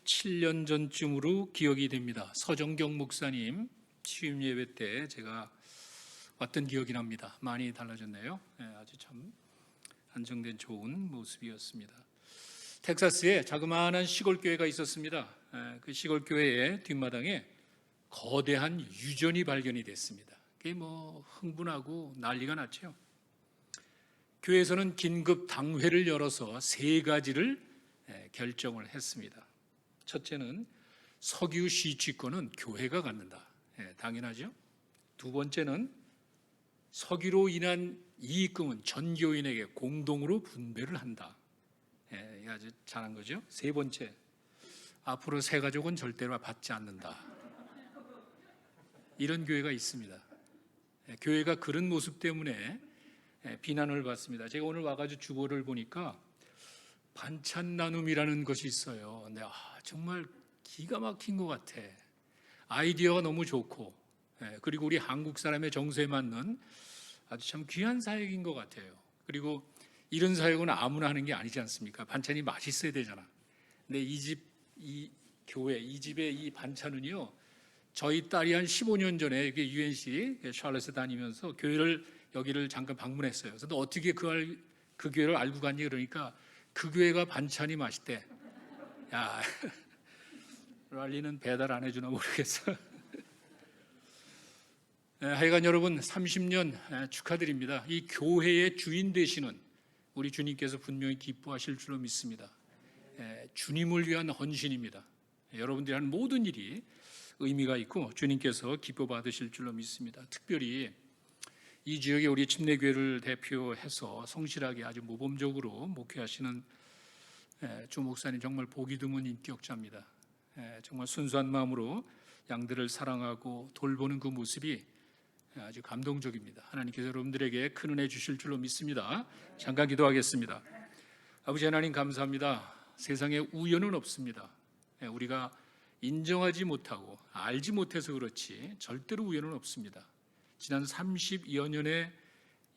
7년 전쯤으로 기억이 됩니다. 서정경 목사님 취임 예배 때 제가 왔던 기억이 납니다. 많이 달라졌네요. 아주 참 안정된 좋은 모습이었습니다. 텍사스에 자그마한 시골 교회가 있었습니다. 그 시골 교회의 뒷마당에 거대한 유전이 발견이 됐습니다. 그게 흥분하고 난리가 났죠. 교회에서는 긴급 당회를 열어서 세 가지를 결정을 했습니다. 첫째는 석유 시취권은 교회가 갖는다. 당연하죠. 두 번째는 석유로 인한 이익금은 전 교인에게 공동으로 분배를 한다. 아주 잘한 거죠. 세 번째, 앞으로 새 가족은 절대로 받지 않는다. 이런 교회가 있습니다. 교회가 그런 모습 때문에 비난을 받습니다. 제가 오늘 와가지고 주보를 보니까 반찬 나눔이라는 것이 있어요. 근데 정말 기가 막힌 것 같아. 아이디어가 너무 좋고, 그리고 우리 한국 사람의 정서에 맞는 아주 참 귀한 사역인 것 같아요. 그리고 이런 사역은 아무나 하는 게 아니지 않습니까? 반찬이 맛있어야 되잖아. 근데 이 교회, 이 집의 이 반찬은요, 저희 딸이 한 15년 전에 UNC 샬럿에 다니면서 여기를 잠깐 방문했어요. 그래서 너 어떻게 그 교회를 알고 갔니? 그러니까 그 교회가 반찬이 맛있대. 야, 랄리는 배달 안 해주나 모르겠어. 하여간 여러분 30년 축하드립니다. 이 교회의 주인 되시는 우리 주님께서 분명히 기뻐하실 줄로 믿습니다. 주님을 위한 헌신입니다. 여러분들이 하는 모든 일이 의미가 있고 주님께서 기뻐 받으실 줄로 믿습니다. 특별히 이 지역의 우리 침례교회를 대표해서 성실하게 아주 모범적으로 목회하시는 주 목사님 정말 보기 드문 인격자입니다. 정말 순수한 마음으로 양들을 사랑하고 돌보는 그 모습이 아주 감동적입니다. 하나님께서 여러분들에게 큰 은혜 주실 줄로 믿습니다. 잠깐 기도하겠습니다. 아버지 하나님 감사합니다. 세상에 우연은 없습니다. 우리가 인정하지 못하고 알지 못해서 그렇지 절대로 우연은 없습니다. 지난 30여 년의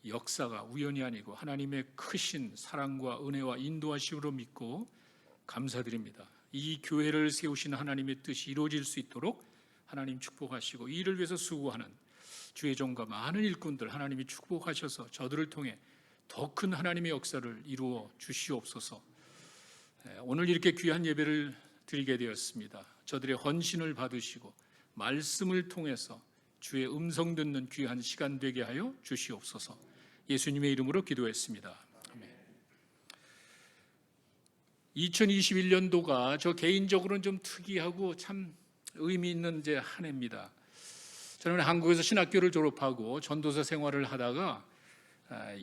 역사가 우연이 아니고 하나님의 크신 사랑과 은혜와 인도하심으로 믿고 감사드립니다. 이 교회를 세우신 하나님의 뜻이 이루어질 수 있도록 하나님 축복하시고 이 일을 위해서 수고하는 주의 종과 많은 일꾼들 하나님이 축복하셔서 저들을 통해 더 큰 하나님의 역사를 이루어 주시옵소서. 오늘 이렇게 귀한 예배를 드리게 되었습니다. 저들의 헌신을 받으시고 말씀을 통해서 주의 음성 듣는 귀한 시간 되게 하여 주시옵소서. 예수님의 이름으로 기도했습니다. 아멘. 2021년도가 저 개인적으로는 좀 특이하고 참 의미 있는 한 해입니다. 저는 한국에서 신학교를 졸업하고 전도사 생활을 하다가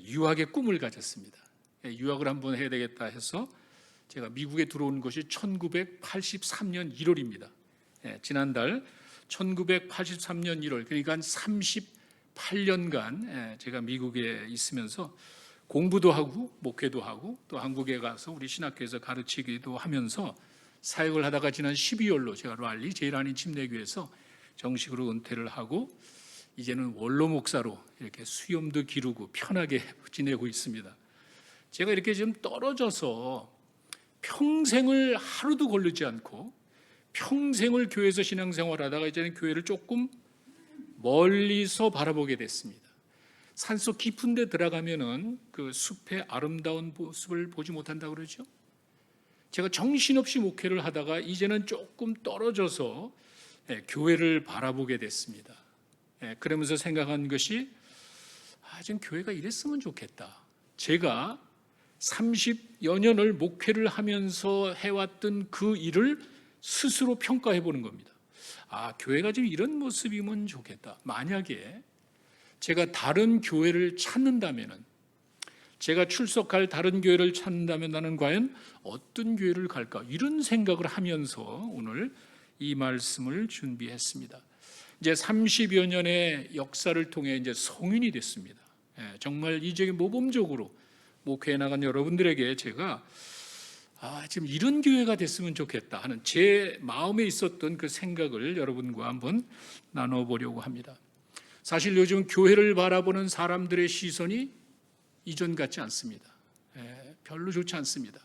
유학의 꿈을 가졌습니다. 유학을 한번 해야 되겠다 해서 제가 미국에 들어온 것이 1983년 1월입니다. 지난달 1983년 1월, 그러니까 한 38년간 제가 미국에 있으면서 공부도 하고 목회도 하고 또 한국에 가서 우리 신학교에서 가르치기도 하면서 사역을 하다가 지난 12월로 제가 랄리 제일한인 침례교회에서 정식으로 은퇴를 하고 이제는 원로 목사로 이렇게 수염도 기르고 편하게 지내고 있습니다. 제가 이렇게 좀 떨어져서 평생을 하루도 걸리지 않고 평생을 교회에서 신앙생활하다가 이제는 교회를 조금 멀리서 바라보게 됐습니다. 산속 깊은 데 들어가면은 그 숲의 아름다운 모습을 보지 못한다고 그러죠. 제가 정신없이 목회를 하다가 이제는 조금 떨어져서 교회를 바라보게 됐습니다. 그러면서 생각한 것이 좀 교회가 이랬으면 좋겠다. 제가 30여 년을 목회를 하면서 해왔던 그 일을 스스로 평가해 보는 겁니다. 교회가 지금 이런 모습이면 좋겠다. 만약에 제가 다른 교회를 찾는다면은, 제가 출석할 다른 교회를 찾는다면 나는 과연 어떤 교회를 갈까? 이런 생각을 하면서 오늘 이 말씀을 준비했습니다. 이제 30여 년의 역사를 통해 이제 성인이 됐습니다. 정말 이 지역에 모범적으로 목회해 나간 여러분들에게 제가 지금 이런 교회가 됐으면 좋겠다 하는 제 마음에 있었던 그 생각을 여러분과 한번 나눠보려고 합니다. 사실 요즘 교회를 바라보는 사람들의 시선이 이전 같지 않습니다. 별로 좋지 않습니다.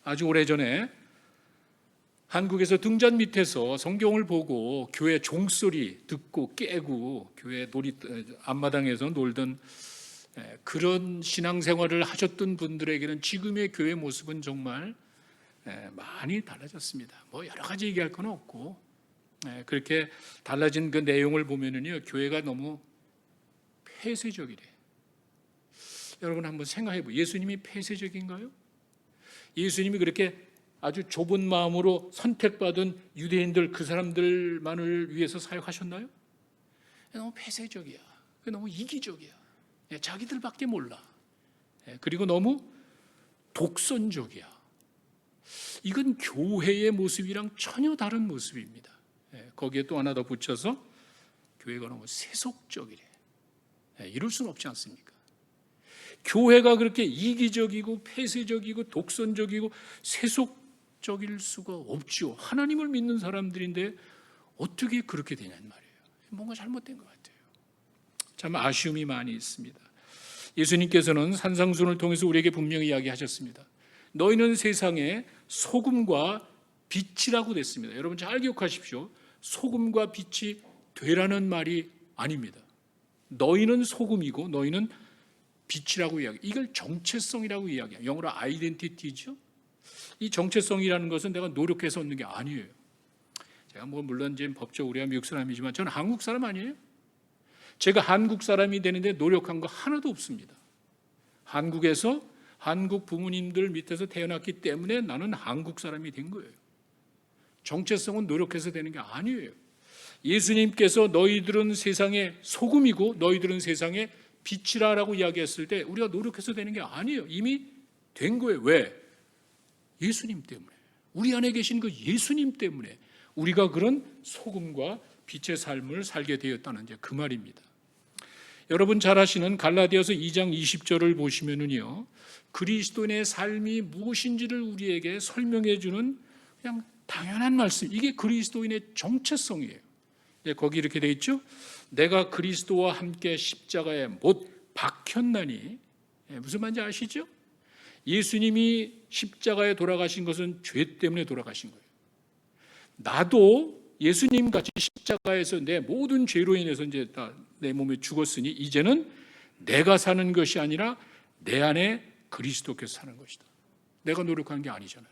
아주 오래전에 한국에서 등잔 밑에서 성경을 보고 교회 종소리 듣고 깨고 교회 앞마당에서 놀던 그런 신앙생활을 하셨던 분들에게는 지금의 교회 모습은 정말 많이 달라졌습니다. 뭐 여러 가지 얘기할 건 없고 그렇게 달라진 그 내용을 보면은요, 교회가 너무 폐쇄적이래. 여러분 한번 생각해 보세요. 예수님이 폐쇄적인가요? 예수님이 그렇게 아주 좁은 마음으로 선택받은 유대인들 그 사람들만을 위해서 사역하셨나요? 너무 폐쇄적이야. 너무 이기적이야. 자기들밖에 몰라. 그리고 너무 독선적이야. 이건 교회의 모습이랑 전혀 다른 모습입니다. 거기에 또 하나 더 붙여서 교회가 너무 세속적이래. 이럴 수는 없지 않습니까? 교회가 그렇게 이기적이고 폐쇄적이고 독선적이고 세속적일 수가 없죠. 하나님을 믿는 사람들인데 어떻게 그렇게 되냐는 말이에요. 뭔가 잘못된 것 같아요. 참 아쉬움이 많이 있습니다. 예수님께서는 산상수훈을 통해서 우리에게 분명히 이야기하셨습니다. 너희는 세상의 소금과 빛이라고 됐습니다. 여러분 잘 기억하십시오. 소금과 빛이 되라는 말이 아닙니다. 너희는 소금이고 너희는 빛이라고 이야기해요. 이걸 정체성이라고 이야기해요. 영어로 아이덴티티죠. 이 정체성이라는 것은 내가 노력해서 얻는 게 아니에요. 제가 물론 지금 법적으로 우리가 미국 사람이지만 저는 한국 사람 아니에요. 제가 한국 사람이 되는데 노력한 거 하나도 없습니다. 한국에서 한국 부모님들 밑에서 태어났기 때문에 나는 한국 사람이 된 거예요. 정체성은 노력해서 되는 게 아니에요. 예수님께서 너희들은 세상의 소금이고 너희들은 세상의 빛이라고 이야기했을 때 우리가 노력해서 되는 게 아니에요. 이미 된 거예요. 왜? 예수님 때문에. 우리 안에 계신 그 예수님 때문에 우리가 그런 소금과 빛의 삶을 살게 되었다는 그 말입니다. 여러분 잘 아시는 갈라디아서 2장 20절을 보시면은요, 그리스도인의 삶이 무엇인지를 우리에게 설명해 주는 그냥 당연한 말씀. 이게 그리스도인의 정체성이에요. 거기 이렇게 돼 있죠. 내가 그리스도와 함께 십자가에 못 박혔나니. 무슨 말인지 아시죠? 예수님이 십자가에 돌아가신 것은 죄 때문에 돌아가신 거예요. 나도 예수님 같이 십자가에서 내 모든 죄로 인해서 이제 다 내 몸에 죽었으니 이제는 내가 사는 것이 아니라 내 안에 그리스도께서 사는 것이다. 내가 노력하는 게 아니잖아요.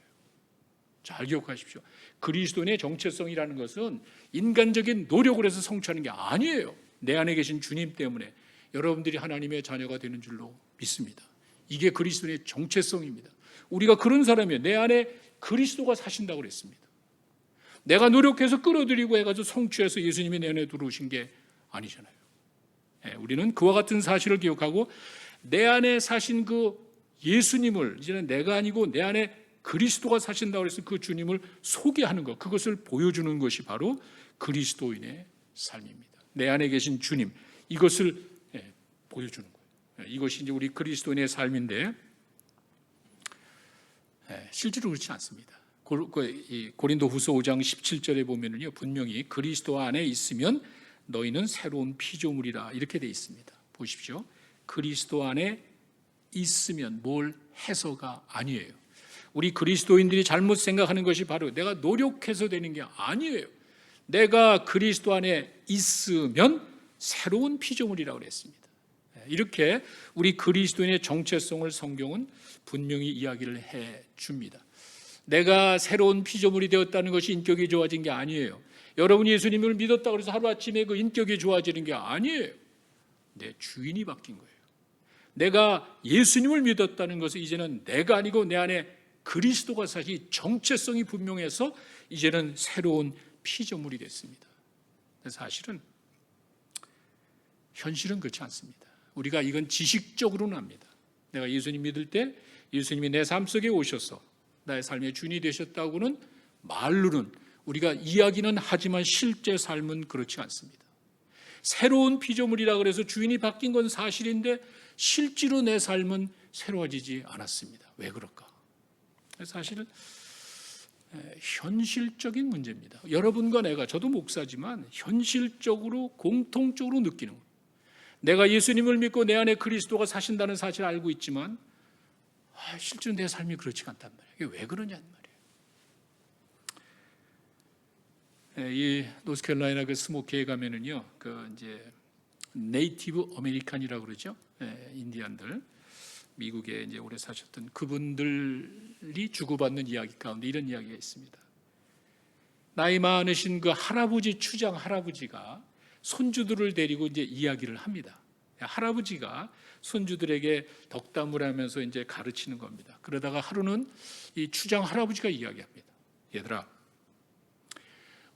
잘 기억하십시오. 그리스도인의 정체성이라는 것은 인간적인 노력을 해서 성취하는 게 아니에요. 내 안에 계신 주님 때문에 여러분들이 하나님의 자녀가 되는 줄로 믿습니다. 이게 그리스도인의 정체성입니다. 우리가 그런 사람이에요. 내 안에 그리스도가 사신다고 그랬습니다. 내가 노력해서 끌어들이고 해가지고 성취해서 예수님이 내 안에 들어오신 게 아니잖아요. 우리는 그와 같은 사실을 기억하고 내 안에 사신 그 예수님을 이제는 내가 아니고 내 안에 그리스도가 사신다고 해서 그 주님을 소개하는 것, 그것을 보여주는 것이 바로 그리스도인의 삶입니다. 내 안에 계신 주님, 이것을 보여주는 거예요. 이것이 이제 우리 그리스도인의 삶인데 실제로 그렇지 않습니다. 고린도후서 5장 17절에 보면은요, 분명히 그리스도 안에 있으면 너희는 새로운 피조물이라 이렇게 돼 있습니다. 보십시오. 그리스도 안에 있으면 뭘 해서가 아니에요. 우리 그리스도인들이 잘못 생각하는 것이 바로 내가 노력해서 되는 게 아니에요. 내가 그리스도 안에 있으면 새로운 피조물이라고 그랬습니다. 이렇게 우리 그리스도인의 정체성을 성경은 분명히 이야기를 해 줍니다. 내가 새로운 피조물이 되었다는 것이 인격이 좋아진 게 아니에요. 여러분이 예수님을 믿었다고 해서 하루아침에 그 인격이 좋아지는 게 아니에요. 내 주인이 바뀐 거예요. 내가 예수님을 믿었다는 것은 이제는 내가 아니고 내 안에 그리스도가 사시 정체성이 분명해서 이제는 새로운 피조물이 됐습니다. 사실은 현실은 그렇지 않습니다. 우리가 이건 지식적으로는 압니다. 내가 예수님 믿을 때 예수님이 내 삶 속에 오셔서 나의 삶의 주인이 되셨다고는 말로는 우리가 이야기는 하지만 실제 삶은 그렇지 않습니다. 새로운 피조물이라 그래서 주인이 바뀐 건 사실인데 실제로 내 삶은 새로워지지 않았습니다. 왜 그럴까? 사실은 현실적인 문제입니다. 여러분과 내가, 저도 목사지만 현실적으로 공통적으로 느끼는 거예요. 내가 예수님을 믿고 내 안에 그리스도가 사신다는 사실을 알고 있지만 실제로 내 삶이 그렇지 않단 말이에요. 이게 왜 그러냐는 말이에요. 이 노스캐롤라이나 그 스모키에 가면은요, 그 이제 네이티브 아메리칸이라고 그러죠. 인디안들, 미국에 이제 오래 사셨던 그분들이 주고받는 이야기 가운데 이런 이야기가 있습니다. 나이 많으신 그 할아버지, 추장 할아버지가 손주들을 데리고 이제 이야기를 합니다. 할아버지가 손주들에게 덕담을 하면서 이제 가르치는 겁니다. 그러다가 하루는 이 추장 할아버지가 이야기합니다. 얘들아,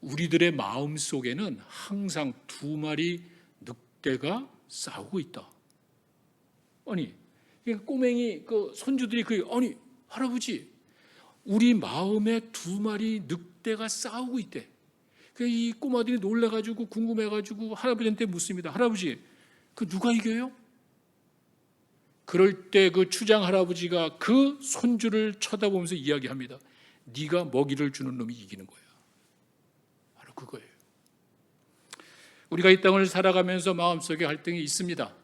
우리들의 마음 속에는 항상 두 마리 늑대가 싸우고 있다. 아니, 꼬맹이 그 손주들이 아니 할아버지, 우리 마음에 두 마리 늑대가 싸우고 있대. 이 꼬마들이 놀래가지고 궁금해가지고 할아버지한테 묻습니다. 할아버지, 그 누가 이겨요? 그럴 때 그 추장 할아버지가 그 손주를 쳐다보면서 이야기합니다. 네가 먹이를 주는 놈이 이기는 거야. 바로 그거예요. 우리가 이 땅을 살아가면서 마음속에 갈등이 있습니다.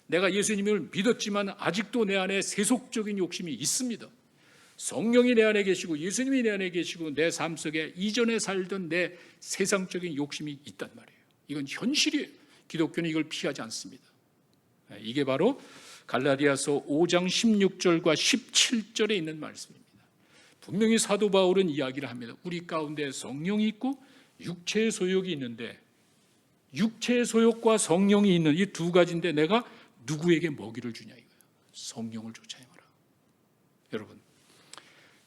내가 예수님을 믿었지만 아직도 내 안에 세속적인 욕심이 있습니다. 성령이 내 안에 계시고 예수님이 내 안에 계시고 내 삶 속에 이전에 살던 내 세상적인 욕심이 있단 말이에요. 이건 현실이에요. 기독교는 이걸 피하지 않습니다. 이게 바로 갈라디아서 5장 16절과 17절에 있는 말씀입니다. 분명히 사도 바울은 이야기를 합니다. 우리 가운데 성령이 있고 육체의 소욕이 있는데 육체의 소욕과 성령이 있는 이 두 가지인데 내가 누구에게 먹이를 주냐 이거예요. 성령을 쫓아 행하라. 여러분,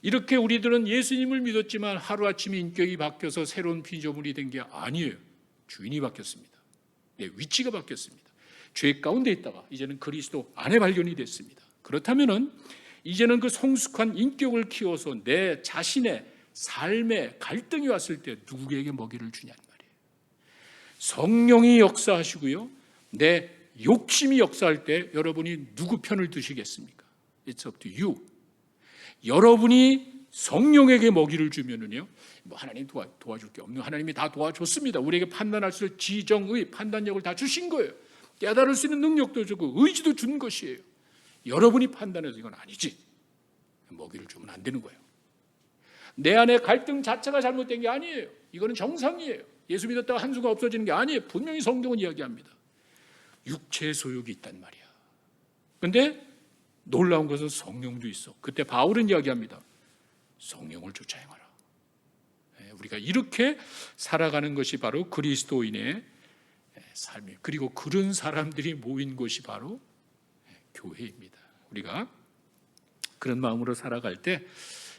이렇게 우리들은 예수님을 믿었지만 하루아침에 인격이 바뀌어서 새로운 피조물이 된 게 아니에요. 주인이 바뀌었습니다. 내 위치가 바뀌었습니다. 죄 가운데 있다가 이제는 그리스도 안에 발견이 됐습니다. 그렇다면 이제는 그 성숙한 인격을 키워서 내 자신의 삶에 갈등이 왔을 때 누구에게 먹이를 주냐는 말이에요. 성령이 역사하시고요, 내 욕심이 역사할 때 여러분이 누구 편을 드시겠습니까? It's up to you. 여러분이 성령에게 먹이를 주면은요, 뭐 하나님 도와줄 게 없는, 하나님이 다 도와줬습니다. 우리에게 판단할 수 있는 지정의 판단력을 다 주신 거예요. 깨달을 수 있는 능력도 주고 의지도 준 것이에요. 여러분이 판단해서 이건 아니지, 먹이를 주면 안 되는 거예요. 내 안에 갈등 자체가 잘못된 게 아니에요. 이거는 정상이에요. 예수 믿었다가 한수가 없어지는 게 아니에요. 분명히 성경은 이야기합니다. 육체의 소욕이 있단 말이야. 그런데 놀라운 것은 성령도 있어. 그때 바울은 이야기합니다. 성령을 쫓아 행하라. 우리가 이렇게 살아가는 것이 바로 그리스도인의 삶이에요. 그리고 그런 사람들이 모인 곳이 바로 교회입니다. 우리가 그런 마음으로 살아갈 때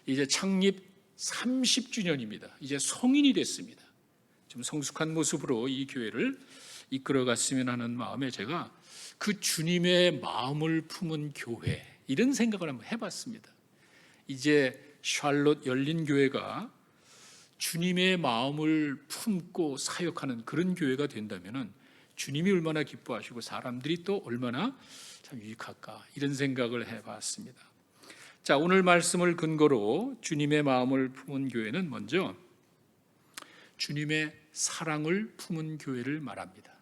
이제 창립 30주년입니다. 이제 성인이 됐습니다. 좀 성숙한 모습으로 이 교회를 이끌어갔으면 하는 마음에 제가 그 주님의 마음을 품은 교회, 이런 생각을 한번 해봤습니다. 이제 샬롯 열린교회가 주님의 마음을 품고 사역하는 그런 교회가 된다면 주님이 얼마나 기뻐하시고 사람들이 또 얼마나 참 유익할까, 이런 생각을 해봤습니다. 자, 오늘 말씀을 근거로 주님의 마음을 품은 교회는 먼저 주님의 사랑을 품은 교회를 말합니다.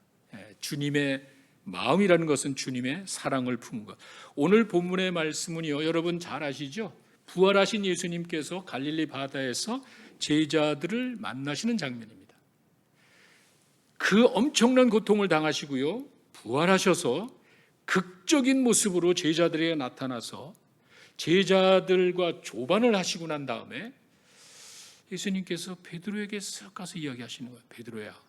주님의 마음이라는 것은 주님의 사랑을 품은 것. 오늘 본문의 말씀은요, 여러분 잘 아시죠? 부활하신 예수님께서 갈릴리 바다에서 제자들을 만나시는 장면입니다. 그 엄청난 고통을 당하시고요, 부활하셔서 극적인 모습으로 제자들에게 나타나서 제자들과 조반을 하시고 난 다음에 예수님께서 베드로에게 쓱 가서 이야기하시는 거예요. 베드로야,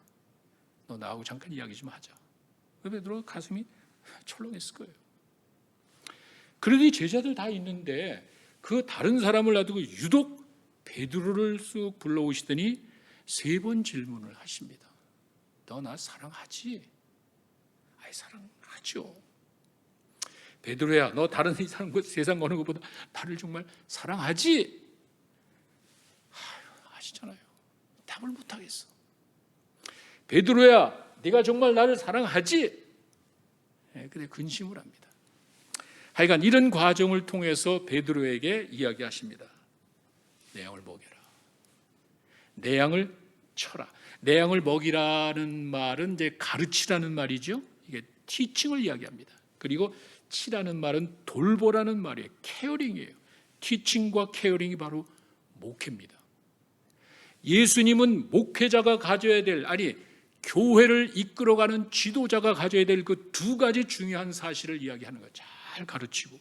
너 나하고 잠깐 이야기 좀 하자. 베드로 가슴이 철렁했을 거예요. 그러더니 제자들 다 있는데 그 다른 사람을 놔두고 유독 베드로를 쑥 불러오시더니 3번 질문을 하십니다. 너 나 사랑하지? 아이, 사랑하죠. 베드로야, 너 다른 사람, 세상 거는 것보다 나를 정말 사랑하지? 아시잖아요. 답을 못하겠어. 베드로야, 네가 정말 나를 사랑하지? 근데 근심을 합니다. 하여간 이런 과정을 통해서 베드로에게 이야기하십니다. 내 양을 먹여라. 내 양을 쳐라. 내 양을 먹이라는 말은 이제 가르치라는 말이죠. 이게 티칭을 이야기합니다. 그리고 치라는 말은 돌보라는 말이에요. 케어링이에요. 티칭과 케어링이 바로 목회입니다. 예수님은 목회자가 가져야 될, 아니 교회를 이끌어가는 지도자가 가져야 될 그 두 가지 중요한 사실을 이야기하는 거예요. 잘 가르치고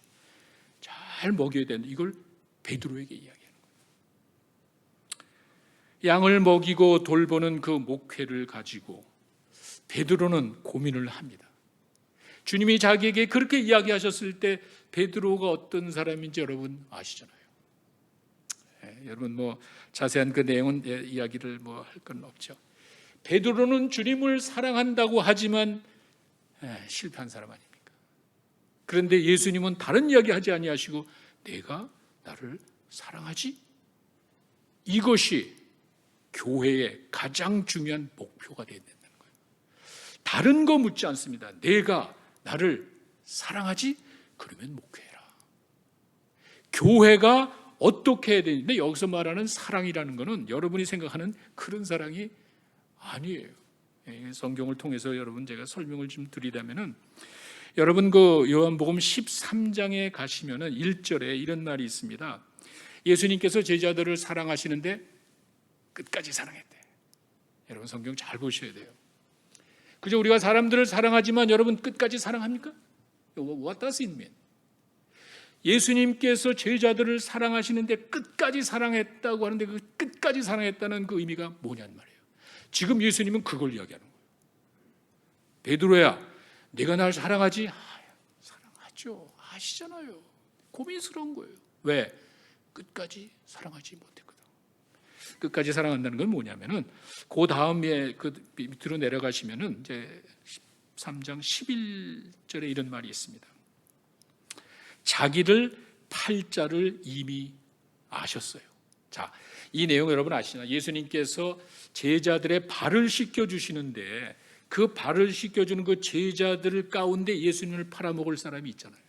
잘 먹여야 되는, 이걸 베드로에게 이야기하는 거예요. 양을 먹이고 돌보는 그 목회를 가지고 베드로는 고민을 합니다. 주님이 자기에게 그렇게 이야기하셨을 때 베드로가 어떤 사람인지 여러분 아시잖아요. 여러분 뭐 자세한 그 내용은 이야기를 뭐 할 건 없죠. 베드로는 주님을 사랑한다고 하지만 실패한 사람 아닙니까? 그런데 예수님은 다른 이야기 하지 아니하시고 내가 나를 사랑하지? 이것이 교회의 가장 중요한 목표가 되어야 된다는 거예요. 다른 거 묻지 않습니다. 내가 나를 사랑하지? 그러면 목회해라. 교회가 어떻게 해야 되는데, 여기서 말하는 사랑이라는 것은 여러분이 생각하는 그런 사랑이 아니에요. 성경을 통해서 여러분 제가 설명을 좀 드리자면은, 여러분 그 요한복음 13장에 가시면은 1절에 이런 말이 있습니다. 예수님께서 제자들을 사랑하시는데 끝까지 사랑했대. 여러분 성경 잘 보셔야 돼요. 그저 우리가 사람들을 사랑하지만 여러분 끝까지 사랑합니까? What does it mean? 예수님께서 제자들을 사랑하시는데 끝까지 사랑했다고 하는데 그 끝까지 사랑했다는 그 의미가 뭐냐는 말이에요. 지금 예수님은 그걸 이야기하는 거예요. 베드로야, 네가 날 사랑하지? 사랑하죠. 아시잖아요. 고민스러운 거예요. 왜? 끝까지 사랑하지 못했거든. 끝까지 사랑한다는 건 뭐냐면은 그 다음에 그 밑으로 내려가시면은 이제 13장 11절에 이런 말이 있습니다. 자기를 팔자를 이미 아셨어요. 자, 이 내용 여러분 아시나요? 예수님께서 제자들의 발을 씻겨주시는데 그 발을 씻겨주는 그 제자들 가운데 예수님을 팔아먹을 사람이 있잖아요.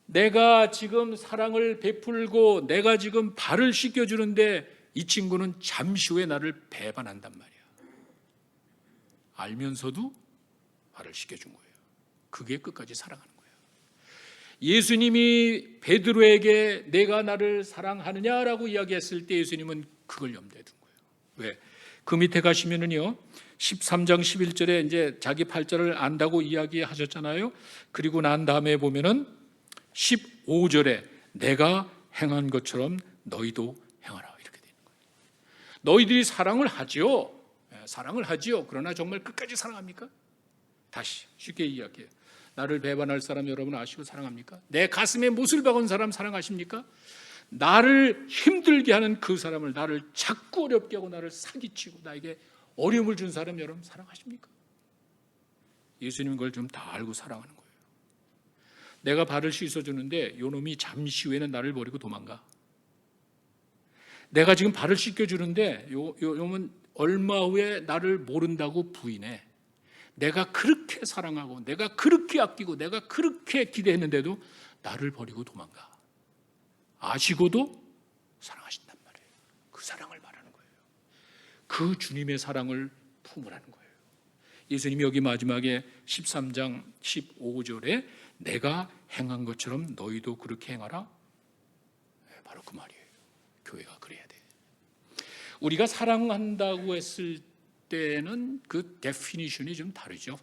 내가 지금 사랑을 베풀고 내가 지금 발을 씻겨주는데 이 친구는 잠시 후에 나를 배반한단 말이야. 알면서도 발을 씻겨준 거예요. 그게 끝까지 사랑하는 거예요. 예수님이 베드로에게 내가 나를 사랑하느냐라고 이야기했을 때 예수님은 그걸 염두에 둔 거예요. 왜? 그 밑에 가시면은요, 13장 11절에 이제 자기 팔자를 안다고 이야기하셨잖아요. 그리고 난 다음에 보면은 15절에 내가 행한 것처럼 너희도 행하라, 이렇게 되는 거예요. 너희들이 사랑을 하지요. 사랑을 하지요. 그러나 정말 끝까지 사랑합니까? 다시 쉽게 이야기해요. 나를 배반할 사람 여러분 아시고 사랑합니까? 내 가슴에 못을 박은 사람 사랑하십니까? 나를 힘들게 하는 그 사람을, 나를 자꾸 어렵게 하고 나를 사기치고 나에게 어려움을 준 사람 여러분 사랑하십니까? 예수님은 그걸 좀 다 알고 사랑하는 거예요. 내가 발을 씻어주는데 요 놈이 잠시 후에는 나를 버리고 도망가. 내가 지금 발을 씻겨주는데 요 놈은 얼마 후에 나를 모른다고 부인해. 내가 그렇게 사랑하고 내가 그렇게 아끼고 내가 그렇게 기대했는데도 나를 버리고 도망가. 아시고도 사랑하신단 말이에요. 그 사랑을 말하는 거예요. 그 주님의 사랑을 품으라는 거예요. 예수님이 여기 마지막에 13장 15절에 내가 행한 것처럼 너희도 그렇게 행하라. 바로 그 말이에요. 교회가 그래야 돼. 우리가 사랑한다고 했을 때는 그 데피니션이 좀 다르죠.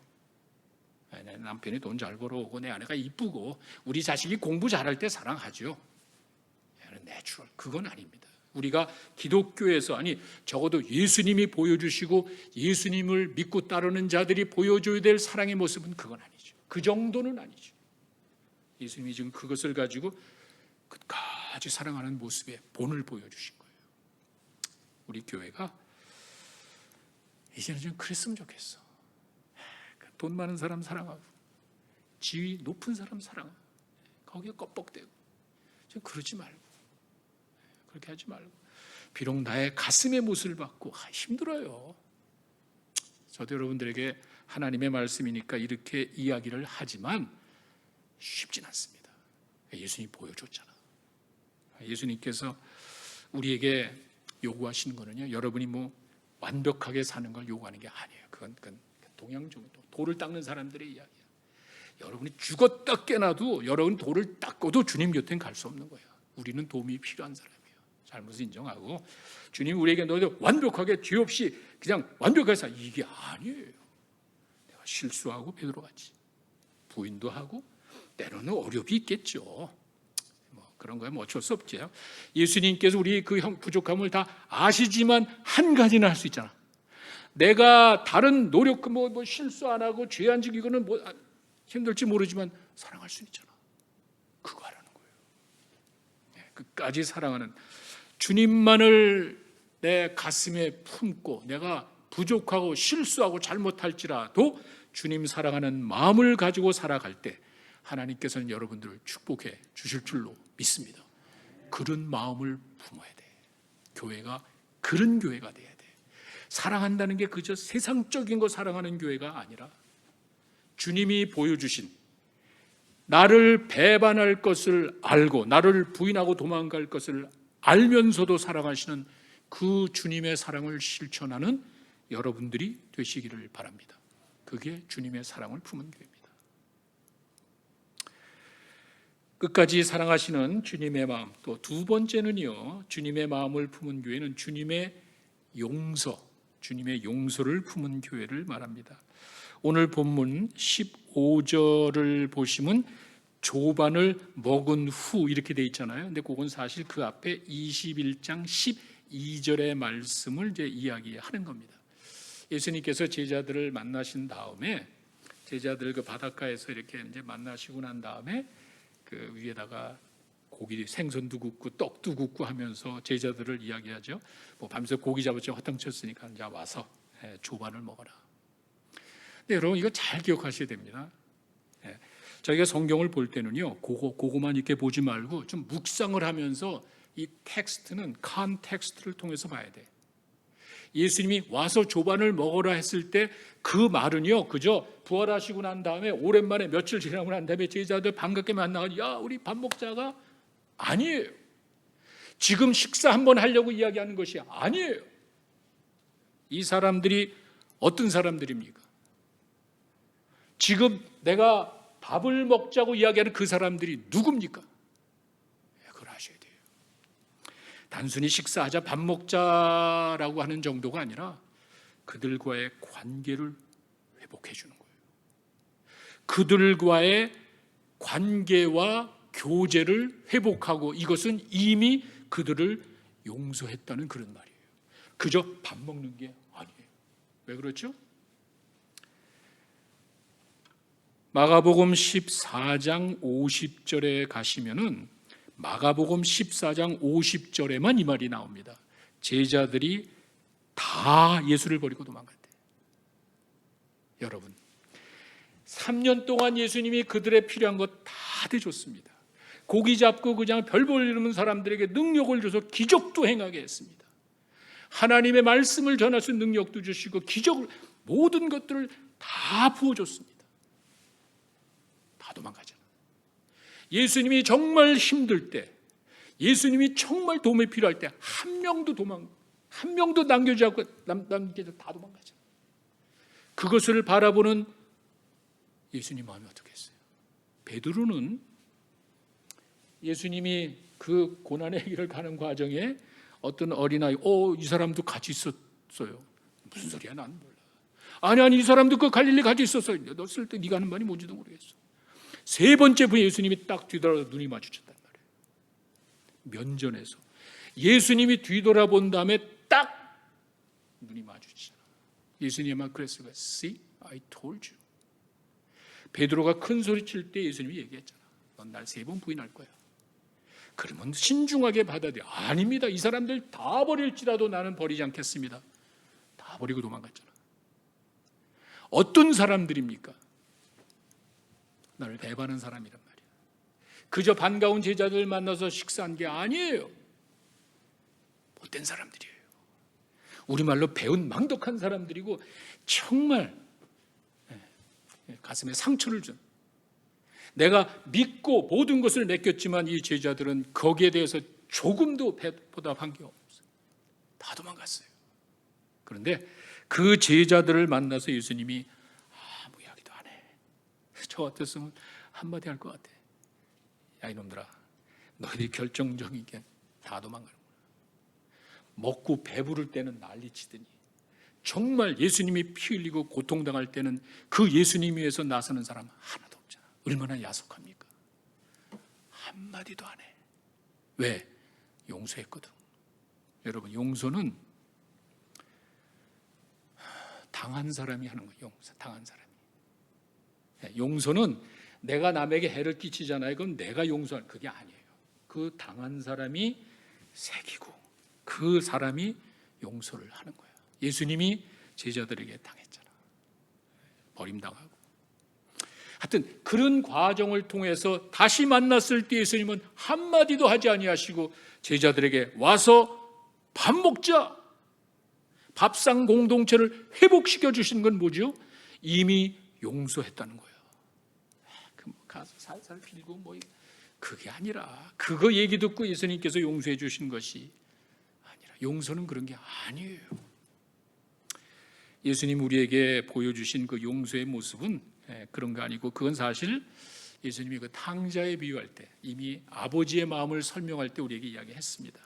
내 남편이 돈 잘 벌어오고 내 아내가 이쁘고 우리 자식이 공부 잘할 때 사랑하죠. 내추럴, 그건 아닙니다. 우리가 기독교에서, 아니 적어도 예수님이 보여주시고 예수님을 믿고 따르는 자들이 보여줘야 될 사랑의 모습은 그건 아니죠. 그 정도는 아니죠. 예수님이 지금 그것을 가지고 끝까지 사랑하는 모습의 본을 보여주신 거예요. 우리 교회가 이제는 좀 그랬으면 좋겠어. 돈 많은 사람 사랑하고 지위 높은 사람 사랑하고 거기에 껍벅대고 좀 그러지 말고, 그렇게 하지 말고, 비록 나의 가슴의 못을 받고 힘들어요. 저도 여러분들에게 하나님의 말씀이니까 이렇게 이야기를 하지만 쉽진 않습니다. 예수님이 보여줬잖아. 예수님께서 우리에게 요구하시는 거는요, 여러분이 뭐 완벽하게 사는 걸 요구하는 게 아니에요. 그건 동양종, 돌을 닦는 사람들의 이야기야. 여러분이 죽었다 깨나도 여러분 돌을 닦고도 주님 곁엔 갈 수 없는 거야. 우리는 도움이 필요한 사람이에요. 잘못을 인정하고 주님 우리에게 너희들 완벽하게 죄 없이 그냥 완벽하게 살 이게 아니에요. 내가 실수하고 베드로같이 부인도 하고 때로는 어려움이 있겠죠. 뭐 그런 거야 뭐 어쩔 수 없죠. 예수님께서 우리 그 부족함을 다 아시지만 한 가지는 할 수 있잖아. 내가 다른 노력 뭐 실수 안 하고 죄 안 지기고는 뭐 힘들지 모르지만 사랑할 수 있잖아. 그거 하라는 거예요. 끝까지 사랑하는 주님만을 내 가슴에 품고 내가 부족하고 실수하고 잘못할지라도 주님 사랑하는 마음을 가지고 살아갈 때 하나님께서는 여러분들을 축복해 주실 줄로 믿습니다. 그런 마음을 품어야 돼. 교회가 그런 교회가 돼야 돼. 사랑한다는 게 그저 세상적인 거 사랑하는 교회가 아니라 주님이 보여주신 나를 배반할 것을 알고 나를 부인하고 도망갈 것을 알면서도 사랑하시는 그 주님의 사랑을 실천하는 여러분들이 되시기를 바랍니다. 그게 주님의 사랑을 품은 교회입니다. 끝까지 사랑하시는 주님의 마음, 또 두 번째는요, 주님의 마음을 품은 교회는 주님의 용서를 품은 교회를 말합니다. 오늘 본문 15절을 보시면 조반을 먹은 후 이렇게 돼 있잖아요. 근데 그건 사실 그 앞에 21장 12절의 말씀을 이제 이야기하는 겁니다. 예수님께서 제자들을 만나신 다음에 제자들 그 바닷가에서 이렇게 이제 만나시고 난 다음에 그 위에다가 고기 생선도 굽고 떡도 굽고 하면서 제자들을 이야기하죠. 뭐 밤새 고기 잡았죠. 허탕쳤으니까 이제 와서 조반을 먹어라. 근데 여러분 이거 잘 기억하셔야 됩니다. 저희가 성경을 볼 때는요, 그거만 이렇게 보지 말고 좀 묵상을 하면서 이 텍스트는 컨텍스트를 통해서 봐야 돼. 예수님이 와서 조반을 먹어라 했을 때 그 말은요, 그저 부활하시고 난 다음에 오랜만에 며칠 지나고 난 다음에 제자들 반갑게 만나가지고 야 우리 밥 먹자가 아니에요. 지금 식사 한번 하려고 이야기하는 것이 아니에요. 이 사람들이 어떤 사람들입니까? 지금 내가 밥을 먹자고 이야기하는 그 사람들이 누굽니까? 그걸 아셔야 돼요. 단순히 식사하자 밥 먹자라고 하는 정도가 아니라 그들과의 관계를 회복해 주는 거예요. 그들과의 관계와 교제를 회복하고 이것은 이미 그들을 용서했다는 그런 말이에요. 그저 밥 먹는 게 아니에요. 왜 그렇죠? 마가복음 14장 50절에 가시면은 마가복음 14장 50절에만 이 말이 나옵니다. 제자들이 다 예수를 버리고 도망갔대. 여러분, 3년 동안 예수님이 그들의 필요한 것 다 대줬습니다. 고기 잡고 그냥 별 볼 일 없는 사람들에게 능력을 줘서 기적도 행하게 했습니다. 하나님의 말씀을 전할 수 있는 능력도 주시고 기적을 모든 것들을 다 부어줬습니다. 다 도망가잖아. 예수님이 정말 힘들 때, 예수님이 정말 도움이 필요할 때 한 명도 남겨주지 않고 남겨서 다 도망가잖아. 그것을 바라보는 예수님 마음이 어떻겠어요? 베드로는 예수님이 그 고난의 길을 가는 과정에 어떤 어린아이, 이 사람도 같이 있었어요. 무슨 소리야, 난 몰라. 아니, 이 사람도 그 갈릴리 같이 있었어요. 너 쓸 때 네가 하는 말이 뭔지도 모르겠어. 세 번째 분 예수님이 딱 뒤돌아서 눈이 마주쳤단 말이에요. 면전에서 예수님이 뒤돌아본 다음에 딱 눈이 마주치잖아. 예수님만 그랬을 거야. See, I told you. 베드로가 큰 소리 칠 때 예수님이 얘기했잖아. 넌 날 3번 부인할 거야. 그러면 신중하게 받아들여. 아닙니다. 이 사람들 다 버릴지라도 나는 버리지 않겠습니다. 다 버리고 도망갔잖아. 어떤 사람들입니까? 나를 배반하는 사람이란 말이야. 그저 반가운 제자들 만나서 식사한 게 아니에요. 못된 사람들이에요. 우리말로 배운 망덕한 사람들이고 정말 가슴에 상처를 준, 내가 믿고 모든 것을 맡겼지만 이 제자들은 거기에 대해서 조금도 보답한 게 없어요. 다 도망갔어요. 그런데 그 제자들을 만나서 예수님이 아무 이야기도 안 해. 저 같았으면 한마디 할 것 같아. 야 이놈들아, 너희들이 결정적이게 다 도망가는 거야. 먹고 배부를 때는 난리치더니 정말 예수님이 피 흘리고 고통당할 때는 그 예수님 위해서 나서는 사람 하나도 없잖아. 얼마나 야속합니까? 한마디도 안 해. 왜? 용서했거든. 여러분, 용서는 당한 사람이 하는 거예요. 당한 사람이. 용서는 내가 남에게 해를 끼치잖아요. 그건 내가 용서하는 그게 아니에요. 그 당한 사람이 새기고 그 사람이 용서를 하는 거예요. 예수님이 제자들에게 당했잖아. 버림당하고. 하여튼 그런 과정을 통해서 다시 만났을 때 예수님은 한마디도 하지 아니하시고 제자들에게 와서 밥 먹자. 밥상 공동체를 회복시켜 주신 건 뭐죠? 이미 용서했다는 거예요. 가서 살살 빌고 뭐 그게 아니라 그거 얘기 듣고 예수님께서 용서해 주신 것이 아니라 용서는 그런 게 아니에요. 예수님 우리에게 보여주신 그 용서의 모습은 그런 거 아니고 그건 사실 예수님이 그 탕자에 비유할 때 이미 아버지의 마음을 설명할 때 우리에게 이야기했습니다.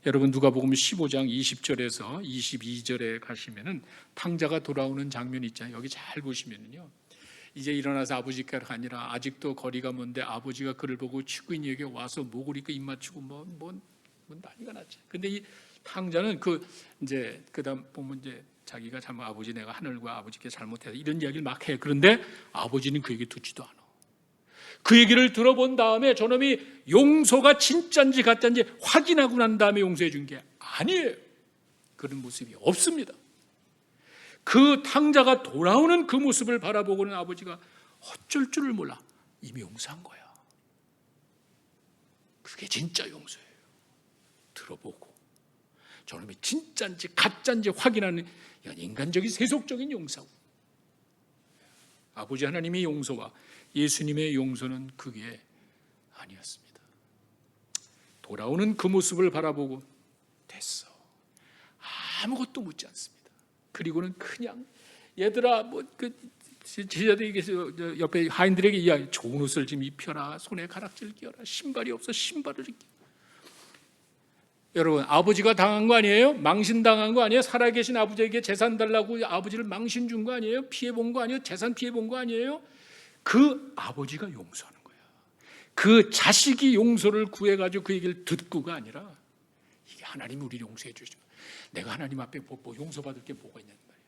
여러분 누가복음 15장 20절에서 22절에 가시면은 탕자가 돌아오는 장면이 있잖아요. 여기 잘 보시면은요. 이제 일어나서 아버지께가 아니라 아직도 거리가 먼데 아버지가 그를 보고 축구인에게 와서 목을 입고 입 맞추고 뭐 난리가 났죠. 근데 이 탕자는 이제 그다음 보면 이제 자기가 잘못 아버지 내가 하늘과 아버지께 잘못해서 이런 이야기를 막 해. 그런데 아버지는 그 얘기 듣지도 않아. 그 얘기를 들어본 다음에 저놈이 용서가 진짜인지 가짜인지 확인하고 난 다음에 용서해 준 게 아니에요. 그런 모습이 없습니다. 그 탕자가 돌아오는 그 모습을 바라보고는 아버지가 어쩔 줄을 몰라 이미 용서한 거야. 그게 진짜 용서예요. 들어보고 저놈이 진짜인지 가짜인지 확인하는 인간적인 세속적인 용서고 아버지 하나님의 용서와 예수님의 용서는 그게 아니었습니다. 돌아오는 그 모습을 바라보고 됐어. 아무것도 묻지 않습니다. 그리고는 그냥 얘들아 제자들에게 옆에 하인들에게 이야기 좋은 옷을 좀 입혀라. 손에 가락지를 끼워라. 신발이 없어 신발을 끼워. 여러분 아버지가 당한 거 아니에요? 망신당한 거 아니에요? 살아계신 아버지에게 재산 달라고 아버지를 망신 준 거 아니에요? 피해본 거 아니에요? 재산 피해본 거 아니에요? 그 아버지가 용서하는 거야. 그 자식이 용서를 구해가지고 그 얘기를 듣고가 아니라 이게 하나님이 우리를 용서해 주죠. 내가 하나님 앞에 용서받을 게 뭐가 있냐는 말이에요.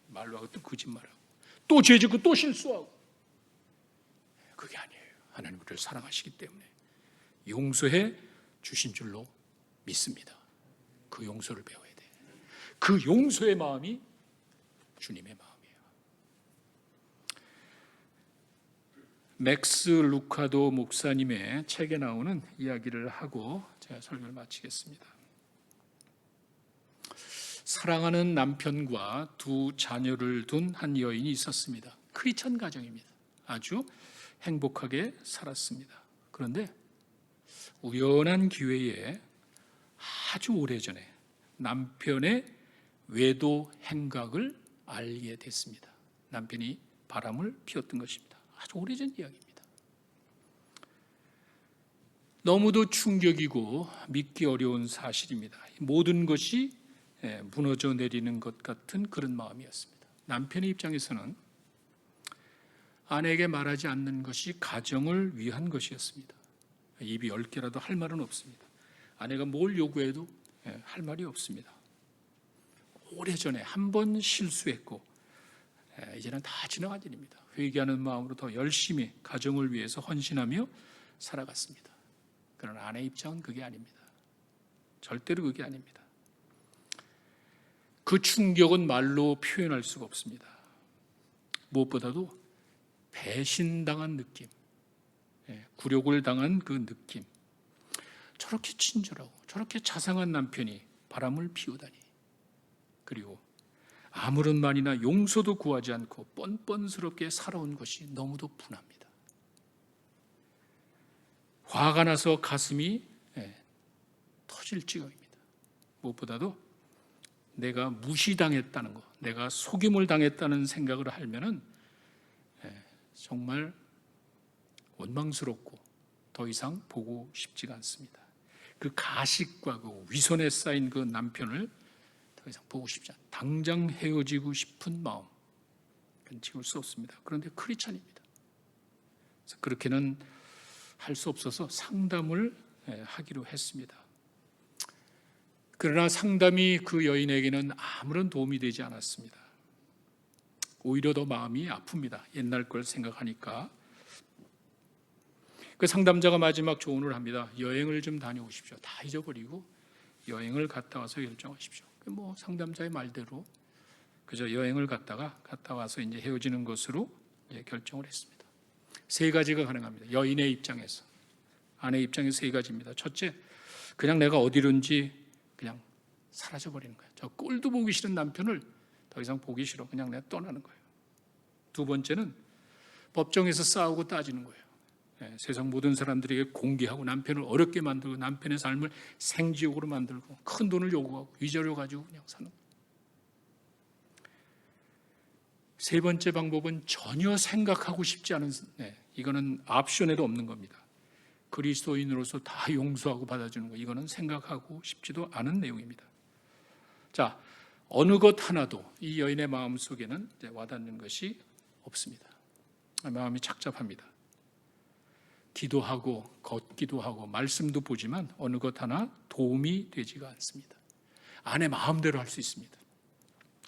말로 하고 또 거짓말하고 또 죄짓고 또 실수하고 그게 아니에요. 하나님 우리를 사랑하시기 때문에 용서해 주신 줄로 믿습니다. 그 용서를 배워야 돼. 그 용서의 마음이 주님의 마음이에요. 맥스 루카도 목사님의 책에 나오는 이야기를 하고 제가 설교를 마치겠습니다. 사랑하는 남편과 두 자녀를 둔 한 여인이 있었습니다. 크리스천 가정입니다. 아주 행복하게 살았습니다. 그런데 우연한 기회에 아주 오래전에 남편의 외도 행각을 알게 됐습니다. 남편이 바람을 피웠던 것입니다. 아주 오래전 이야기입니다. 너무도 충격이고 믿기 어려운 사실입니다. 모든 것이 무너져 내리는 것 같은 그런 마음이었습니다. 남편의 입장에서는 아내에게 말하지 않는 것이 가정을 위한 것이었습니다. 입이 10개라도 할 말은 없습니다. 아내가 뭘 요구해도 할 말이 없습니다. 오래전에 한 번 실수했고 이제는 다 지나간 일입니다. 회개하는 마음으로 더 열심히 가정을 위해서 헌신하며 살아갔습니다. 그러나 아내 입장은 그게 아닙니다. 절대로 그게 아닙니다. 그 충격은 말로 표현할 수가 없습니다. 무엇보다도 배신당한 느낌, 굴욕을 당한 그 느낌. 저렇게 친절하고 저렇게 자상한 남편이 바람을 피우다니. 그리고 아무런 말이나 용서도 구하지 않고 뻔뻔스럽게 살아온 것이 너무도 분합니다. 화가 나서 가슴이 터질 지경입니다. 무엇보다도 내가 무시당했다는 것, 내가 속임을 당했다는 생각을 하면은 정말 원망스럽고 더 이상 보고 싶지가 않습니다. 그 가식과 그 위선에 쌓인 그 남편을 더 이상 보고 싶지 않다. 당장 헤어지고 싶은 마음, 그건 지울 수 없습니다. 그런데 크리스찬입니다. 그래서 그렇게는 할 수 없어서 상담을 하기로 했습니다. 그러나 상담이 그 여인에게는 아무런 도움이 되지 않았습니다. 오히려 더 마음이 아픕니다. 옛날 걸 생각하니까. 그 상담자가 마지막 조언을 합니다. 여행을 좀 다녀오십시오. 다 잊어버리고 여행을 갔다 와서 결정하십시오. 뭐 상담자의 말대로 그저 여행을 갔다 와서 이제 헤어지는 것으로 결정을 했습니다. 세 가지가 가능합니다. 여인의 입장에서, 아내 입장에서 세 가지입니다. 첫째, 그냥 내가 어디론지 그냥 사라져 버리는 거예요. 저 꼴도 보기 싫은 남편을 더 이상 보기 싫어. 그냥 내가 떠나는 거예요. 두 번째는 법정에서 싸우고 따지는 거예요. 세상 모든 사람들에게 공개하고 남편을 어렵게 만들고 남편의 삶을 생지옥으로 만들고 큰 돈을 요구하고 위자료 가지고 그냥 사는 거예요. 세 번째 방법은 전혀 생각하고 싶지 않은, 이거는 옵션에도 없는 겁니다. 그리스도인으로서 다 용서하고 받아주는 거, 이거는 생각하고 싶지도 않은 내용입니다. 자, 어느 것 하나도 이 여인의 마음 속에는 와닿는 것이 없습니다. 마음이 착잡합니다. 기도하고 걷기도 하고 말씀도 보지만 어느 것 하나 도움이 되지가 않습니다. 아내 마음대로 할 수 있습니다.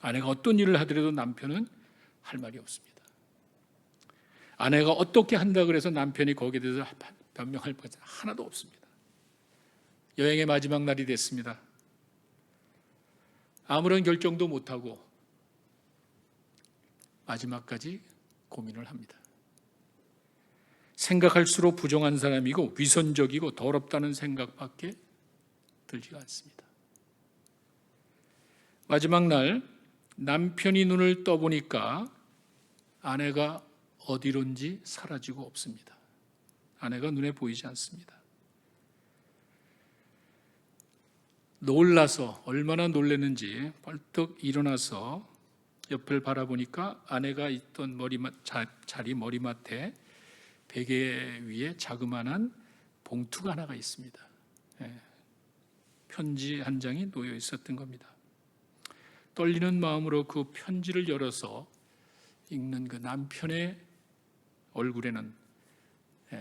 아내가 어떤 일을 하더라도 남편은 할 말이 없습니다. 아내가 어떻게 한다 그래서 남편이 거기에 대해서 변명할 것은 하나도 없습니다. 여행의 마지막 날이 됐습니다. 아무런 결정도 못하고 마지막까지 고민을 합니다. 생각할수록 부정한 사람이고 위선적이고 더럽다는 생각밖에 들지가 않습니다. 마지막 날 남편이 눈을 떠보니까 아내가 어디론지 사라지고 없습니다. 아내가 눈에 보이지 않습니다. 놀라서, 얼마나 놀랐는지 벌떡 일어나서 옆을 바라보니까 아내가 있던 자리 머리맡에 베개 위에 자그마한 봉투가 하나가 있습니다. 편지 한 장이 놓여 있었던 겁니다. 떨리는 마음으로 그 편지를 열어서 읽는 그 남편의 얼굴에는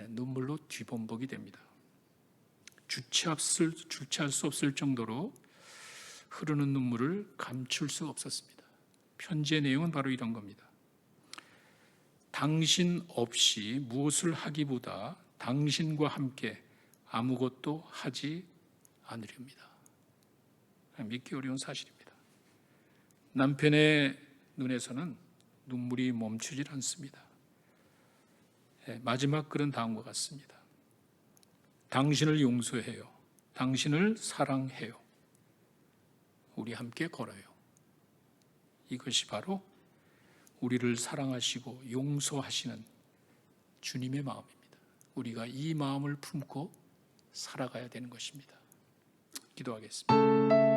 눈물로 뒤범벅이 됩니다. 주체할 수 없을 정도로 흐르는 눈물을 감출 수 없었습니다. 편지의 내용은 바로 이런 겁니다. 당신 없이 무엇을 하기보다 당신과 함께 아무것도 하지 않으렵니다. 믿기 어려운 사실입니다. 남편의 눈에서는 눈물이 멈추질 않습니다. 마지막 글은 다음과 같습니다. 당신을 용서해요. 당신을 사랑해요. 우리 함께 걸어요. 이것이 바로 우리를 사랑하시고 용서하시는 주님의 마음입니다. 우리가 이 마음을 품고 살아가야 되는 것입니다. 기도하겠습니다.